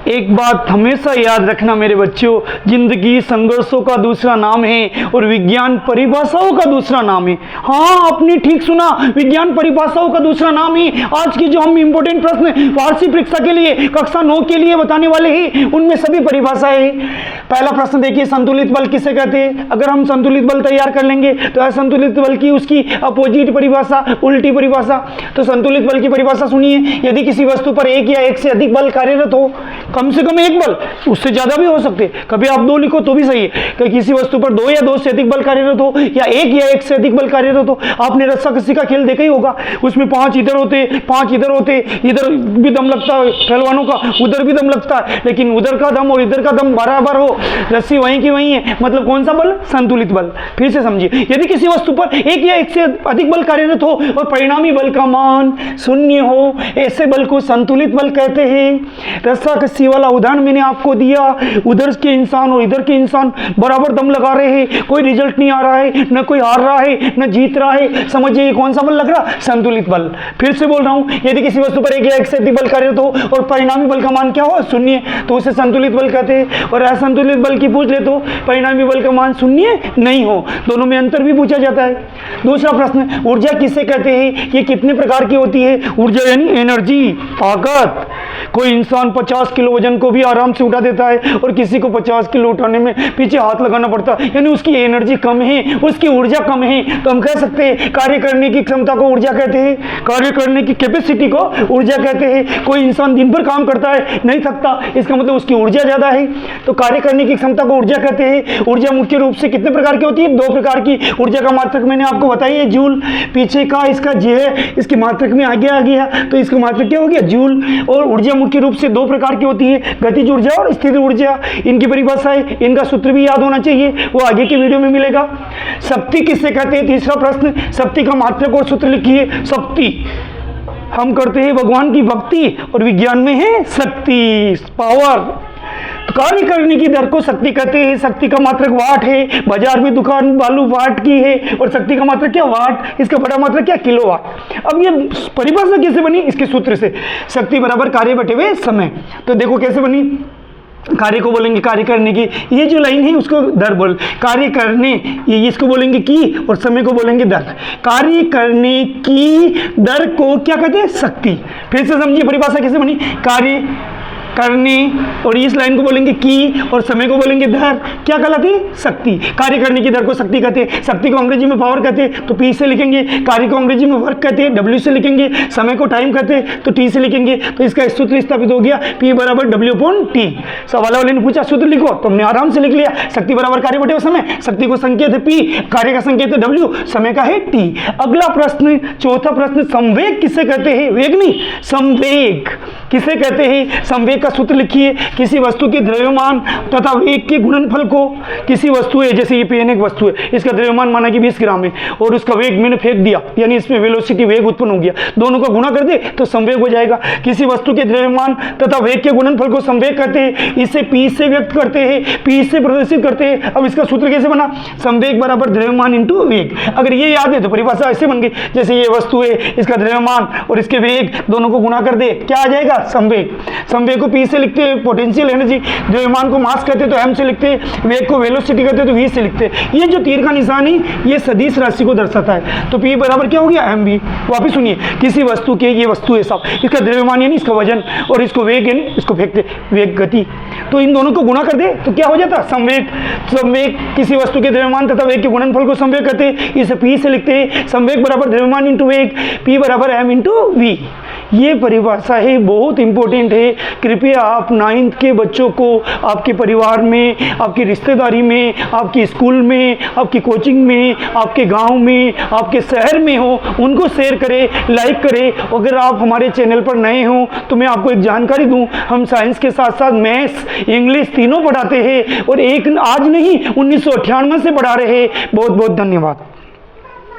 एक बात हमेशा याद रखना मेरे बच्चों, जिंदगी संघर्षों का दूसरा नाम है और विज्ञान परिभाषाओं का दूसरा नाम है। हाँ, आपने ठीक सुना, विज्ञान परिभाषाओं का दूसरा नाम है। आज की जो हम इंपोर्टेंट प्रश्न वार्षिक परीक्षा के लिए कक्षा 9 के लिए बताने वाले हैं, उनमें सभी परिभाषाएं। पहला प्रश्न देखिए, संतुलित बल किसे कहते हैं? अगर हम संतुलित बल तैयार कर लेंगे तो असंतुलित बल की उसकी अपोजिट परिभाषा, उल्टी परिभाषा। तो संतुलित बल की परिभाषा सुनिए, यदि किसी वस्तु पर एक या एक से अधिक बल कार्यरत हो, कम से कम एक बल, उससे ज्यादा भी हो सकते, कभी आप 2 लिखो तो भी सही है, कि किसी वस्तु पर 2 या 2 से अधिक बल कार्यरत हो या एक से अधिक बल कार्यरत हो। आपने रस्साकसी का खेल देखा ही होगा, उसमें 5 इधर होते, 5 इधर होते, इधर भी दम लगता है पहलवानों का, उधर भी दम लगता है, लेकिन उधर का दम और इधर का दम बराबर हो, रस्सी वहीं की वहीं है, मतलब कौन सा बल? संतुलित बल। फिर से समझिए, यदि किसी वस्तु पर एक या एक से अधिक बल कार्यरत हो और परिणामी बल का मान 0 हो, ऐसे बल को संतुलित बल कहते हैं। रस्साकसी वाला उदाहरण मैंने आपको दिया, उधर के इंसान और इधर के इंसान बराबर दम लगा रहे हैं, कोई रिजल्ट नहीं आ रहा है, न कोई हार रहा है न जीत रहा है, समझिए कौन सा बल लग रहा? संतुलित बल। फिर से बोल रहा हूं, यदि किसी वस्तु पर एक या एक से अधिक बल कार्यरत हो और परिणामी बल का मान क्या हो? 0, तो उसे संतुलित बल कहते हैं। और असंतुलित बल की पूछ ले तो परिणामी बल का मान 0 नहीं हो, दोनों में अंतर भी पूछा जाता है। दूसरा प्रश्न, ऊर्जा किसे कहते हैं? ये कितने प्रकार की होती है? ऊर्जा यानी एनर्जी, ताकत। कोई इंसान 50 किलो वजन को भी आराम से उठा देता है और किसी को 50 किलो उठाने में पीछे हाथ लगाना पड़ता है, यानी उसकी एनर्जी कम है, उसकी ऊर्जा कम है। तो हम कह सकते हैं कार्य करने की क्षमता को ऊर्जा कहते हैं, कार्य करने की कैपेसिटी को ऊर्जा कहते हैं। कोई इंसान दिन भर काम करता है, नहीं थकता, इसका मतलब उसकी ऊर्जा ज्यादा है, तो कार्य करने की क्षमता को ऊर्जा कहते हैं। ऊर्जा मुख्य रूप से कितने प्रकार की होती है? 2 प्रकार की। ऊर्जा का मात्रक मैंने आपको बताई है, जूल। पीछे का इसका जे है, इसके मात्रक में आगे आ गया, तो इसका मात्रक क्या हो गया? जूल। और ऊर्जा मुख्य रूप से 2 प्रकार की होती है, गतिज ऊर्जा और स्थिर ऊर्जा। इनकी परिभाषा है, इनका सूत्र भी याद होना चाहिए, वो आगे के वीडियो में मिलेगा। शक्ति किससे कहते हैं? तीसरा प्रश्न, शक्ति का मात्रक और सूत्र लिखिए। शक्ति हम करते हैं भगवान की भक्ति और विज्ञान में है शक्ति, पावर। तो कार्य करने की दर को शक्ति कहते हैं। शक्ति का मात्रक वाट है, बाजार में दुकान वालू वाट की है, और शक्ति का मात्रक क्या? वाट। इसका बड़ा मात्रक क्या? किलोवाट। अब ये परिभाषा कैसे बनी? इसके सूत्र से, शक्ति बराबर कार्य बटे हुए समय। तो देखो कैसे बनी, कार्य को बोलेंगे कार्य करने की, ये जो लाइन है उसको दर बोल, कार्य करने ये इसको बोलेंगे की, और समय को बोलेंगे दर। कार्य करने की दर को क्या कहते हैं? शक्ति। फिर से समझिए परिभाषा कैसे बनी, कार्य करने, और इस लाइन को बोलेंगे की और समय को बोलेंगे दर, क्या कहलाती है? शक्ति। कार्य करने की दर को शक्ति कहते हैं। शक्ति को अंग्रेजी में पावर कहते हैं, तो पी से लिखेंगे। कार्य को अंग्रेजी में वर्क कहते हैं, डब्ल्यू से लिखेंगे। समय को टाइम कहते हैं, तो टी से लिखेंगे। तो इसका सूत्र स्थापित हो गया, पी बराबर डब्ल्यू अपॉन टी। सवाल वाले ने पूछा सूत्र लिखो, तो हमने आराम से लिख लिया, शक्ति बराबर कार्य बटे समय। शक्ति को संकेत है पी, कार्य का संकेत है डब्ल्यू, समय का है टी। अगला प्रश्न, चौथा प्रश्न, संवेग किसे कहते हैं? वेग नहीं, संवेग किसे कहते हैं? संवेग का सूत्र लिखिए। किसी वस्तु के द्रव्यमान तथा वेग के गुणनफल को, किसी वस्तु है, जैसे ये पेन एक वस्तु है, इसका द्रव्यमान माना कि 20 ग्राम है और उसका वेग मैंने फेंक दिया, यानी इसमें वेलोसिटी वेग उत्पन्न हो गया, दोनों का गुणा कर दे तो संवेग हो जाएगा। किसी वस्तु के द्रव्यमान तथा वेग के गुणनफल को संवेग कहते हैं। इसे पी से व्यक्त करते हैं, पी से प्रदर्शित करते हैं। अब इसका सूत्र कैसे बना? संवेग बराबर द्रव्यमान इंटू वेग। अगर ये याद है तो परिभाषा ऐसे बन गई, जैसे ये वस्तु है, इसका द्रव्यमान और इसके वेग दोनों को गुणा कर दे, क्या आ जाएगा? संवेग। संवेग को पी से लिखते हैं पोटेंशियल एनर्जी, द्रव्यमान को मास कहते हैं तो एम से लिखते हैं, वेग को वेलोसिटी कहते हैं तो वी से लिखते हैं। ये जो तीर का निशान है ये सदिश राशि को दर्शाता है, तो पी बराबर क्या हो गया? M V. वापिस सुनिए, किसी वस्तु के, ये वस्तु है साहब, इसका द्रव्यमान यानी इसका वजन, और इसको वेग यानी इसको फेंकते, वेग गति, तो इन दोनों को गुणा कर दे तो क्या हो जाता? संवेग। संवेग किसी वस्तु के द्रव्यमान तथा वेग के गुणनफल को संवेग कहते हैं, इसे पी से लिखते हैं। संवेग बराबर द्रव्यमान इंटू वेग, पी बराबर एम इंटू वी। ये परिभाषा है, बहुत इंपॉर्टेंट है। कृपया आप 9th के बच्चों को आपके परिवार में, आपकी रिश्तेदारी में, आपकी स्कूल में, आपकी कोचिंग में, आपके गांव में, आपके शहर में हो, उनको शेयर करें, लाइक करें। अगर आप हमारे चैनल पर नए हो तो मैं आपको एक जानकारी दूं, हम साइंस के साथ साथ मैथ्स, इंग्लिश तीनों पढ़ाते हैं, और एक आज नहीं 1998 से पढ़ा रहे हैं। बहुत बहुत धन्यवाद।